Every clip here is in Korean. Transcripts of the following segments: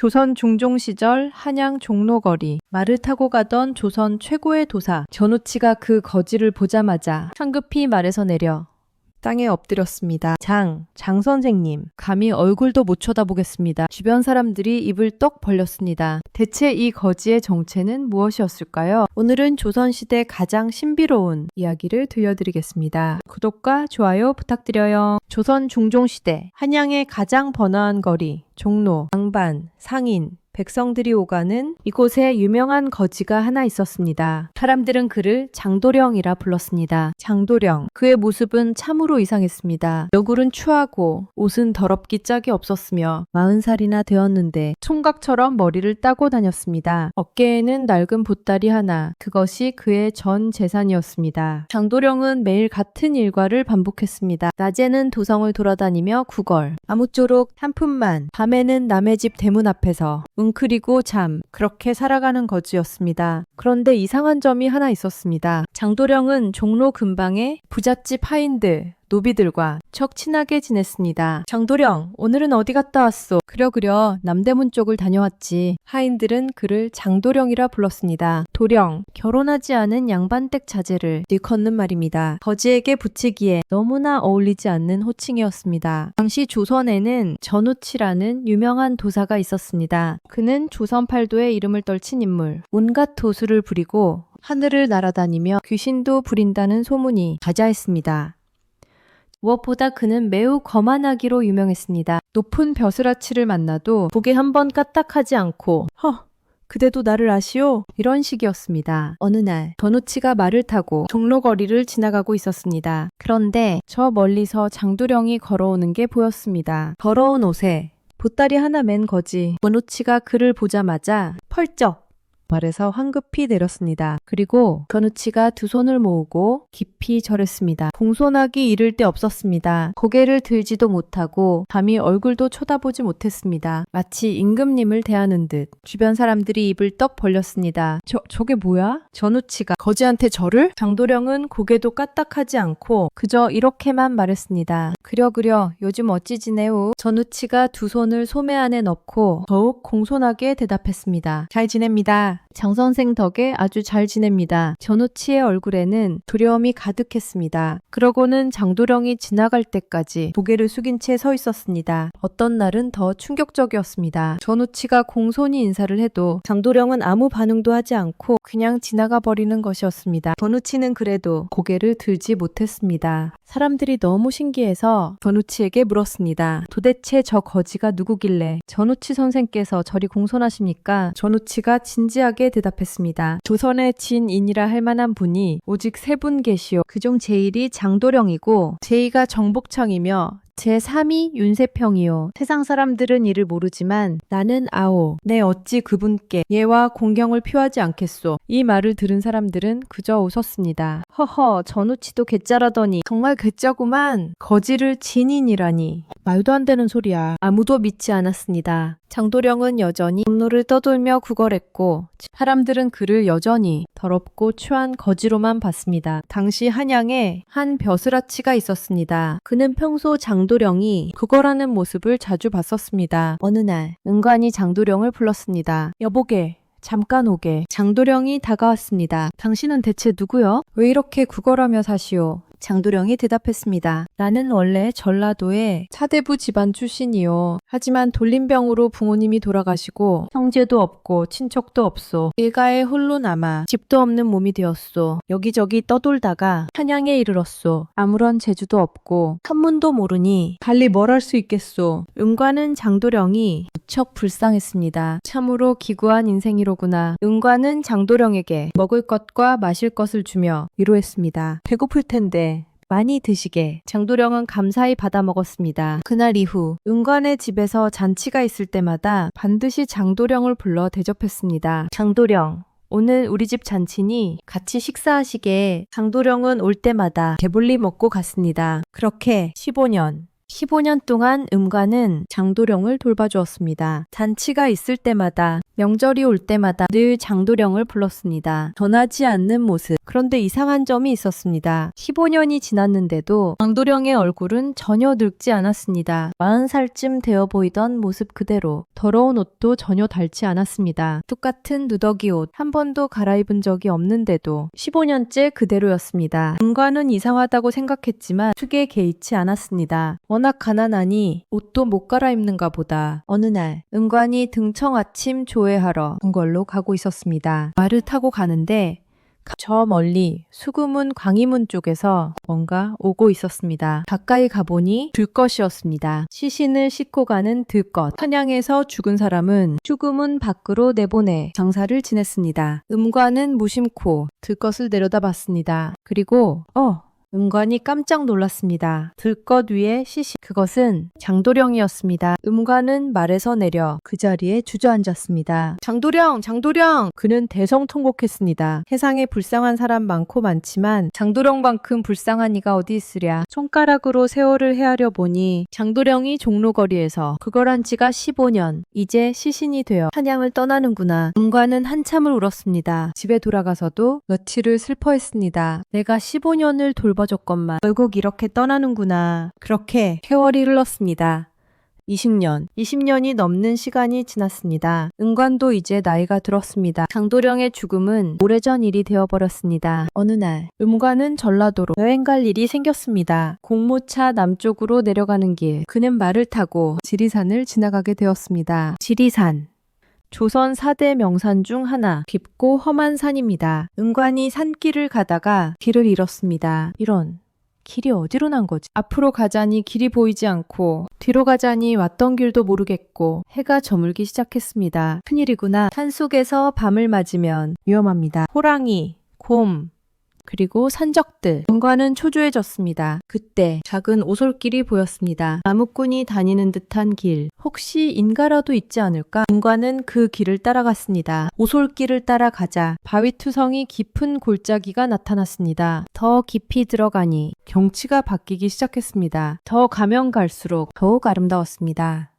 조선 중종 시절 한양 종로거리, 말을 타고 가던 조선 최고의 도사 전우치가 그 거지를 보자마자 황급히 말에서 내려 땅에 엎드렸습니다. 장 선생님, 감히 얼굴도 못 쳐다보겠습니다. 주변 사람들이 입을 떡 벌렸습니다. 대체 이 거지의 정체는 무엇이었을까요? 오늘은 조선시대 가장 신비로운 이야기를 들려드리겠습니다. 구독과 좋아요 부탁드려요. 조선 중종시대 한양의 가장 번화한 거리, 종로, 양반, 상인, 백성들이 오가는 이곳에 유명한 거지가 하나 있었습니다. 사람들은 그를 장도령이라 불렀습니다. 장도령, 그의 모습은 참으로 이상했습니다. 얼굴은 추하고 옷은 더럽기 짝이 없었으며 40살이나 되었는데 총각처럼 머리를 따고 다녔습니다. 어깨에는 낡은 보따리 하나, 그것이 그의 전 재산이었습니다. 장도령은 매일 같은 일과를 반복했습니다. 낮에는 도성을 돌아다니며 구걸, 아무쪼록 한 푼만, 밤에는 남의 집 대문 앞에서 웅크리고 잠, 그렇게 살아가는 거지였습니다. 그런데 이상한 점이 하나 있었습니다. 장도령은 종로 근방의 부잣집 하인들, 노비들과 척 친하게 지냈습니다. 장도령, 오늘은 어디 갔다 왔소? 그려 남대문 쪽을 다녀왔지. 하인들은 그를 장도령이라 불렀습니다. 도령, 결혼하지 않은 양반댁 자제를 일컫는 말입니다. 거지에게 붙이기에 너무나 어울리지 않는 호칭이었습니다. 당시 조선에는 전우치라는 유명한 도사가 있었습니다. 그는 조선 팔도의 이름을 떨친 인물, 온갖 도수를 부리고 하늘을 날아다니며 귀신도 부린다는 소문이 자자했습니다. 무엇보다 그는 매우 거만하기로 유명했습니다. 높은 벼슬아치를 만나도 고개 한번 까딱하지 않고 그대도 나를 아시오? 이런 식이었습니다. 어느 날 전우치가 말을 타고 종로거리를 지나가고 있었습니다. 그런데 저 멀리서 장도령이 걸어오는 게 보였습니다. 더러운 옷에 보따리 하나 맨 거지. 전우치가 그를 보자마자 펄쩍 말에서 황급히 내렸습니다. 그리고 전우치가 두 손을 모으고 깊이 절했습니다. 공손하기 이를 데 없었습니다. 고개를 들지도 못하고 감히 얼굴도 쳐다보지 못했습니다. 마치 임금님을 대하는 듯. 주변 사람들이 입을 떡 벌렸습니다. 저게 뭐야? 전우치가 거지한테 절을? 장도령은 고개도 까딱하지 않고 그저 이렇게만 말했습니다. 그려 요즘 어찌 지내오? 전우치가 두 손을 소매 안에 넣고 더욱 공손하게 대답했습니다. 잘 지냅니다. 장선생 덕에 아주 잘 지냅니다. 전우치의 얼굴에는 두려움이 가득했습니다. 그러고는 장도령이 지나갈 때까지 고개를 숙인 채 서 있었습니다. 어떤 날은 더 충격적이었습니다. 전우치가 공손히 인사를 해도 장도령은 아무 반응도 하지 않고 그냥 지나가 버리는 것이었습니다. 전우치는 그래도 고개를 들지 못했습니다. 사람들이 너무 신기해서 전우치에게 물었습니다. 도대체 저 거지가 누구길래 전우치 선생께서 저리 공손하십니까? 전우치가 진지하게 대답했습니다. 조선의 진인이라 할 만한 분이 오직 세 분 계시오. 그중 제1이 장도령이고 제2가 정복창이며 제3이 윤세평이요. 세상 사람들은 이를 모르지만 나는 아오. 내 어찌 그분께 예와 공경을 표하지 않겠소. 이 말을 들은 사람들은 그저 웃었습니다. 전우치도 개짜라더니 정말 개짜구만. 거지를 진인이라니. 말도 안 되는 소리야. 아무도 믿지 않았습니다. 장도령은 여전히 종로를 떠돌며 구걸했고 사람들은 그를 여전히 더럽고 추한 거지로만 봤습니다. 당시 한양에 한 벼슬아치가 있었습니다. 그는 평소 장도령이 구걸하는 모습을 자주 봤었습니다. 어느 날 은관이 장도령을 불렀습니다. 여보게, 잠깐 오게. 장도령이 다가왔습니다. 당신은 대체 누구요? 왜 이렇게 구걸하며 사시오? 장도령이 대답했습니다. 나는 원래 전라도의 사대부 집안 출신이요. 하지만 돌림병으로 부모님이 돌아가시고 형제도 없고 친척도 없소. 일가에 홀로 남아 집도 없는 몸이 되었소. 여기저기 떠돌다가 한양에 이르렀소. 아무런 재주도 없고 한문도 모르니 달리 뭘 할 수 있겠소. 은관은 장도령이 무척 불쌍했습니다. 참으로 기구한 인생이로구나. 은관은 장도령에게 먹을 것과 마실 것을 주며 위로했습니다. 배고플 텐데 많이 드시게. 장도령은 감사히 받아 먹었습니다. 그날 이후 은관의 집에서 잔치가 있을 때마다 반드시 장도령을 불러 대접했습니다. 장도령, 오늘 우리 집 잔치니 같이 식사하시게. 장도령은 올 때마다 배불리 먹고 갔습니다. 그렇게 15년, 15년 동안 음관은 장도령을 돌봐주었습니다. 잔치가 있을 때마다, 명절이 올 때마다 늘 장도령을 불렀습니다. 변하지 않는 모습. 그런데 이상한 점이 있었습니다. 15년이 지났는데도 장도령의 얼굴은 전혀 늙지 않았습니다. 40살쯤 되어 보이던 모습 그대로. 더러운 옷도 전혀 닳지 않았습니다. 똑같은 누더기 옷 한 번도 갈아입은 적이 없는데도 15년째 그대로였습니다. 음관은 이상하다고 생각했지만 크게 개의치 않았습니다. 워낙 가난하니 옷도 못 갈아입는가 보다. 어느 날 음관이 등청 아침 조회하러 궁궐로 가고 있었습니다. 말을 타고 가는데 저 멀리 수구문 광희문 쪽에서 뭔가 오고 있었습니다. 가까이 가보니 들것이었습니다. 시신을 싣고 가는 들것. 사냥해서 죽은 사람은 수구문 밖으로 내보내 장사를 지냈습니다. 음관은 무심코 들것을 내려다봤습니다. 그리고 음관이 깜짝 놀랐습니다. 들것 위에 시신. 그것은 장도령이었습니다. 음관은 말에서 내려 그 자리에 주저앉았습니다. 장도령! 장도령! 그는 대성통곡했습니다. 세상에 불쌍한 사람 많고 많지만 장도령만큼 불쌍한 이가 어디 있으랴. 손가락으로 세월을 헤아려 보니 장도령이 종로거리에서 그걸 한 지가 15년. 이제 시신이 되어 사냥을 떠나는구나. 음관은 한참을 울었습니다. 집에 돌아가서도 며칠을 슬퍼했습니다. 내가 15년을 돌봐줬건만 결국 이렇게 떠나는구나. 그렇게 세월이 흘렀습니다. 20년이 넘는 시간이 지났습니다. 음관도 이제 나이가 들었습니다. 장도령의 죽음은 오래전 일이 되어버렸습니다. 어느 날 음관은 전라도로 여행 갈 일이 생겼습니다. 공모차 남쪽으로 내려가는 길, 그는 말을 타고 지리산을 지나가게 되었습니다. 지리산, 조선 4대 명산 중 하나, 깊고 험한 산입니다. 음관이 산길을 가다가 길을 잃었습니다. 이런, 길이 어디로 난 거지? 앞으로 가자니 길이 보이지 않고 뒤로 가자니 왔던 길도 모르겠고 해가 저물기 시작했습니다. 큰일이구나. 산속에서 밤을 맞으면 위험합니다. 호랑이, 곰, 그리고 산적들. 음관은 초조해졌습니다. 그때 작은 오솔길이 보였습니다. 나무꾼이 다니는 듯한 길. 혹시 인가라도 있지 않을까? 음관은 그 길을 따라갔습니다. 오솔길을 따라가자 바위투성이 깊은 골짜기가 나타났습니다. 더 깊이 들어가니 경치가 바뀌기 시작했습니다. 더 가면 갈수록 더욱 아름다웠습니다.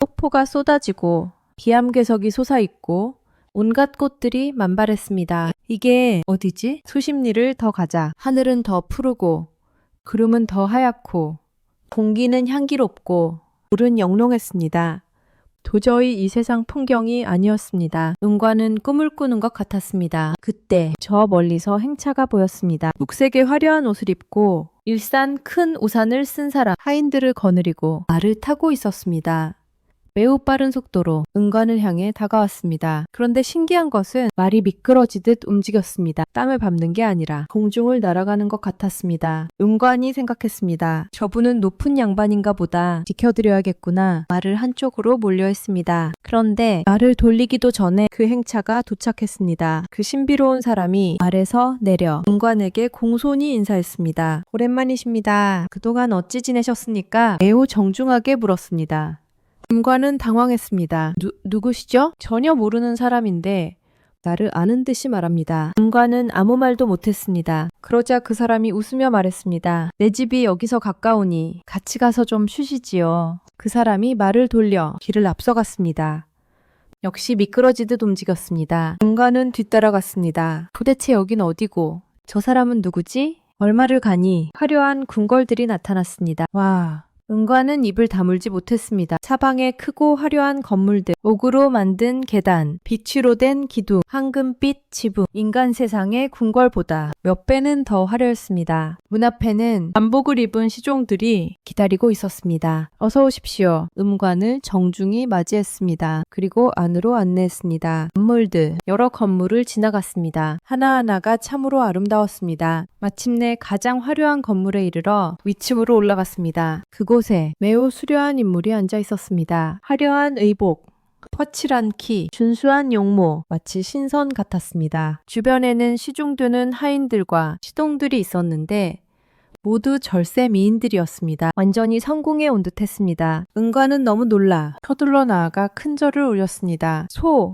폭포가 쏟아지고 비암괴석이 솟아있고 온갖 꽃들이 만발했습니다. 이게 어디지? 수십 리를 더 가자. 하늘은 더 푸르고 구름은 더 하얗고 공기는 향기롭고 물은 영롱했습니다. 도저히 이 세상 풍경이 아니었습니다. 음관은 꿈을 꾸는 것 같았습니다. 그때 저 멀리서 행차가 보였습니다. 녹색의 화려한 옷을 입고 일산 큰 우산을 쓴 사람, 하인들을 거느리고 말을 타고 있었습니다. 매우 빠른 속도로 음관을 향해 다가왔습니다. 그런데 신기한 것은 말이 미끄러지듯 움직였습니다. 땀을 밟는 게 아니라 공중을 날아가는 것 같았습니다. 음관이 생각했습니다. 저분은 높은 양반인가 보다. 지켜드려야겠구나. 말을 한쪽으로 몰려했습니다. 그런데 말을 돌리기도 전에 그 행차가 도착했습니다. 그 신비로운 사람이 말에서 내려 음관에게 공손히 인사했습니다. 오랜만이십니다. 그동안 어찌 지내셨습니까? 매우 정중하게 물었습니다. 음관은 당황했습니다. 누구시죠? 전혀 모르는 사람인데 나를 아는 듯이 말합니다. 음관은 아무 말도 못했습니다. 그러자 그 사람이 웃으며 말했습니다. 내 집이 여기서 가까우니 같이 가서 좀 쉬시지요. 그 사람이 말을 돌려 길을 앞서갔습니다. 역시 미끄러지듯 움직였습니다. 음관은 뒤따라갔습니다. 도대체 여긴 어디고 저 사람은 누구지? 얼마를 가니 화려한 궁궐들이 나타났습니다. 와... 음관은 입을 다물지 못했습니다. 사방에 크고 화려한 건물들, 옥으로 만든 계단, 비치로 된 기둥, 황금빛 지붕, 인간 세상의 궁궐보다 몇 배는 더 화려했습니다. 문 앞에는 한복을 입은 시종들이 기다리고 있었습니다. 어서 오십시오. 음관을 정중히 맞이했습니다. 그리고 안으로 안내했습니다. 건물들, 여러 건물을 지나갔습니다. 하나하나가 참으로 아름다웠습니다. 마침내 가장 화려한 건물에 이르러 위층으로 올라갔습니다. 그곳에 매우 수려한 인물이 앉아 있었습니다. 화려한 의복, 퍼칠한 키, 준수한 용모, 마치 신선 같았습니다. 주변에는 시중드는 하인들과 시동들이 있었는데 모두 절세 미인들이었습니다. 완전히 성공에 온 듯했습니다. 음관은 너무 놀라 서둘러 나아가 큰 절을 올렸습니다.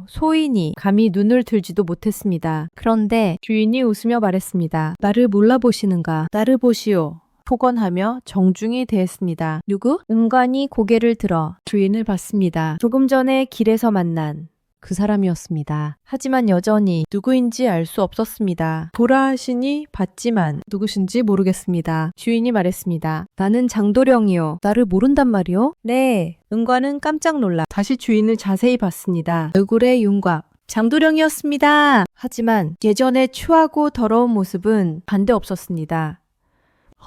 소인이 감히 눈을 들지도 못했습니다. 그런데 주인이 웃으며 말했습니다. 나를 몰라보시는가? 나를 보시오. 폭언하며 정중히 대했습니다. 누구? 은관이 고개를 들어 주인을 봤습니다. 조금 전에 길에서 만난 그 사람이었습니다. 하지만 여전히 누구인지 알 수 없었습니다. 보라 하시니 봤지만 누구신지 모르겠습니다. 주인이 말했습니다. 나는 장도령이요. 나를 모른단 말이요? 네. 은관은 깜짝 놀라 다시 주인을 자세히 봤습니다. 얼굴에 윤곽. 장도령이었습니다. 하지만 예전의 추하고 더러운 모습은 반대 없었습니다.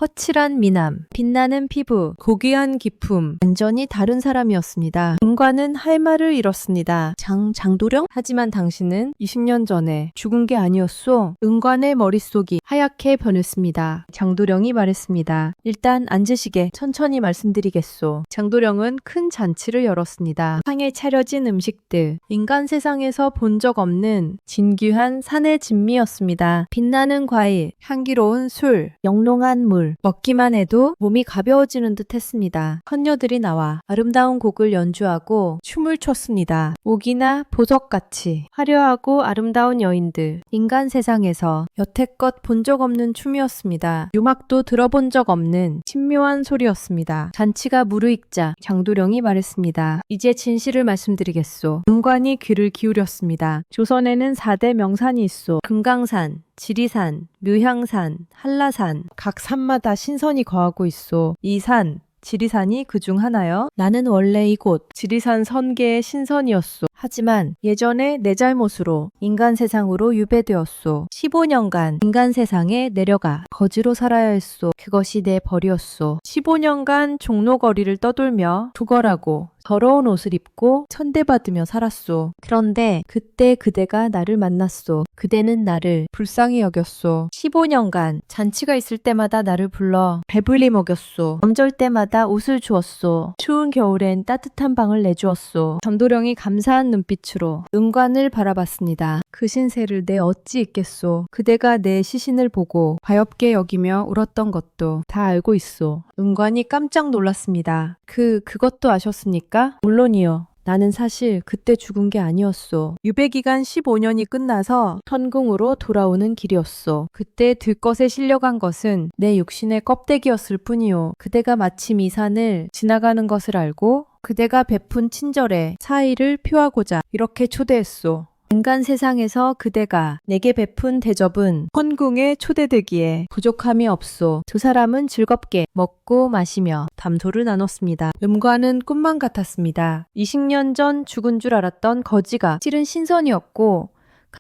허칠한 미남, 빛나는 피부, 고귀한 기품, 완전히 다른 사람이었습니다. 은관은 할 말을 잃었습니다. 장도령? 하지만 당신은 20년 전에 죽은 게 아니었소. 은관의 머릿속이 하얗게 변했습니다. 장도령이 말했습니다. 일단 앉으시게 천천히 말씀드리겠소. 장도령은 큰 잔치를 열었습니다. 상에 차려진 음식들, 인간 세상에서 본 적 없는 진귀한 산의 진미였습니다. 빛나는 과일, 향기로운 술, 영롱한 물, 먹기만 해도 몸이 가벼워지는 듯 했습니다. 선녀들이 나와 아름다운 곡을 연주하고 춤을 췄습니다. 옥이나 보석같이 화려하고 아름다운 여인들, 인간 세상에서 여태껏 본 적 없는 춤이었습니다. 유막도 들어본 적 없는 신묘한 소리였습니다. 잔치가 무르익자 장도령이 말했습니다. 이제 진실을 말씀드리겠소. 은관이 귀를 기울였습니다. 조선에는 4대 명산이 있소. 금강산, 지리산, 묘향산, 한라산, 각 산마다 신선이 거하고 있소. 이 산, 지리산이 그중 하나요? 나는 원래 이곳 지리산 선계의 신선이었소. 하지만 예전에 내 잘못으로 인간 세상으로 유배되었소. 15년간 인간 세상에 내려가 거지로 살아야 했소. 그것이 내 벌이었소. 15년간 종로거리를 떠돌며 투걸하고 더러운 옷을 입고 천대받으며 살았소. 그런데 그때 그대가 나를 만났소. 그대는 나를 불쌍히 여겼소. 15년간 잔치가 있을 때마다 나를 불러 배불리 먹였소. 명절 때마다 옷을 주었소. 추운 겨울엔 따뜻한 방을 내주었소. 장도령이 감사한 눈빛으로 은관을 바라봤습니다. 그 신세를 내 어찌 잊겠소. 그대가 내 시신을 보고 가엾게 여기며 울었던 것도 다 알고 있소. 은관이 깜짝 놀랐습니다. 그것도 아셨습니까? 물론이요. 나는 사실 그때 죽은 게 아니었소. 유배기간 15년이 끝나서 천궁으로 돌아오는 길이었소. 그때 들것에 실려간 것은 내 육신의 껍데기였을 뿐이요. 그대가 마침 이 산을 지나가는 것을 알고 그대가 베푼 친절에 사의를 표하고자 이렇게 초대했소. 인간 세상에서 그대가 내게 베푼 대접은 헌궁에 초대되기에 부족함이 없소. 두 사람은 즐겁게 먹고 마시며 담소를 나눴습니다. 은관은 꿈만 같았습니다. 20년 전 죽은 줄 알았던 거지가 실은 신선이었고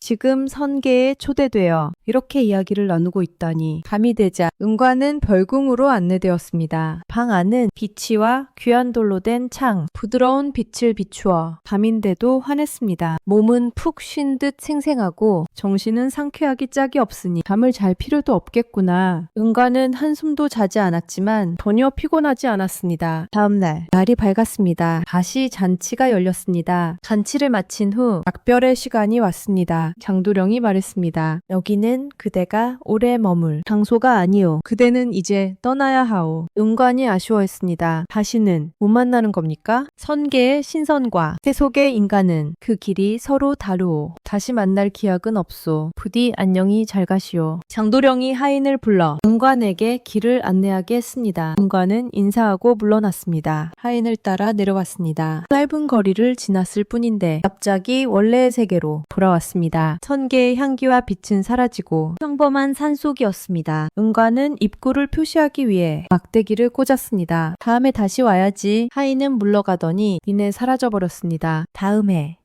지금 선계에 초대되어 이렇게 이야기를 나누고 있다니 밤이 되자 은관은 별궁으로 안내되었습니다. 방 안은 비치와 귀한 돌로 된 창, 부드러운 빛을 비추어 밤인데도 환했습니다. 몸은 푹 쉰 듯 생생하고 정신은 상쾌하기 짝이 없으니 잠을 잘 필요도 없겠구나. 은관은 한숨도 자지 않았지만 전혀 피곤하지 않았습니다. 다음날 날이 밝았습니다. 다시 잔치가 열렸습니다. 잔치를 마친 후 작별의 시간이 왔습니다. 장도령이 말했습니다. 여기는 그대가 오래 머물 장소가 아니오. 그대는 이제 떠나야 하오. 은관이 아쉬워했습니다. 다시는 못 만나는 겁니까? 선계의 신선과 세속의 인간은 그 길이 서로 다르오. 다시 만날 기약은 없소. 부디 안녕히 잘 가시오. 장도령이 하인을 불러 은관에게 길을 안내하게 했습니다. 은관은 인사하고 물러났습니다. 하인을 따라 내려왔습니다. 짧은 거리를 지났을 뿐인데 갑자기 원래의 세계로 돌아왔습니다. 선계의 향기와 빛은 사라지고 평범한 산속이었습니다. 은관은 입구를 표시하기 위해 막대기를 꽂았습니다. 다음에 다시 와야지. 하인은 물러가더니 이내 사라져버렸습니다. 다음에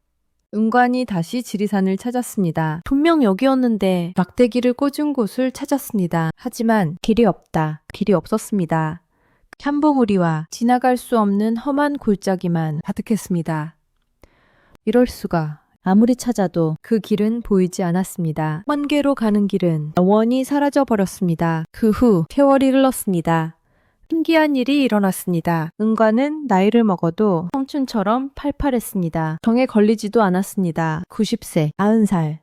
은관이 다시 지리산을 찾았습니다. 분명 여기였는데 막대기를 꽂은 곳을 찾았습니다. 하지만 길이 없다. 길이 없었습니다. 참봉우리와 지나갈 수 없는 험한 골짜기만 가득했습니다. 이럴 수가. 아무리 찾아도 그 길은 보이지 않았습니다. 환계로 가는 길은 영원히 사라져 버렸습니다. 그 후 세월이 흘렀습니다. 신기한 일이 일어났습니다. 은관은 나이를 먹어도 청춘처럼 팔팔했습니다. 정에 걸리지도 않았습니다. 90세, 90살.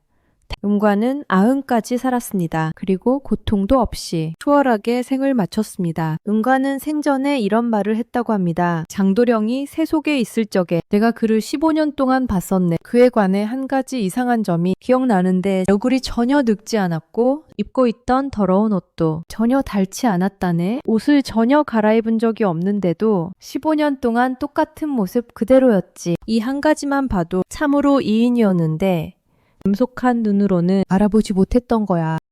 음과는 90까지 살았습니다. 그리고 고통도 없이 수월하게 생을 마쳤습니다. 음과는 생전에 이런 말을 했다고 합니다. 장도령이 새 속에 있을 적에 내가 그를 15년 동안 봤었네. 그에 관해 한 가지 이상한 점이 기억나는데 얼굴이 전혀 늙지 않았고 입고 있던 더러운 옷도 전혀 닳지 않았다네. 옷을 전혀 갈아입은 적이 없는데도 15년 동안 똑같은 모습 그대로였지. 이 한 가지만 봐도 참으로 이인이었는데 금속한 눈으로는 알아보지 못했던 거야.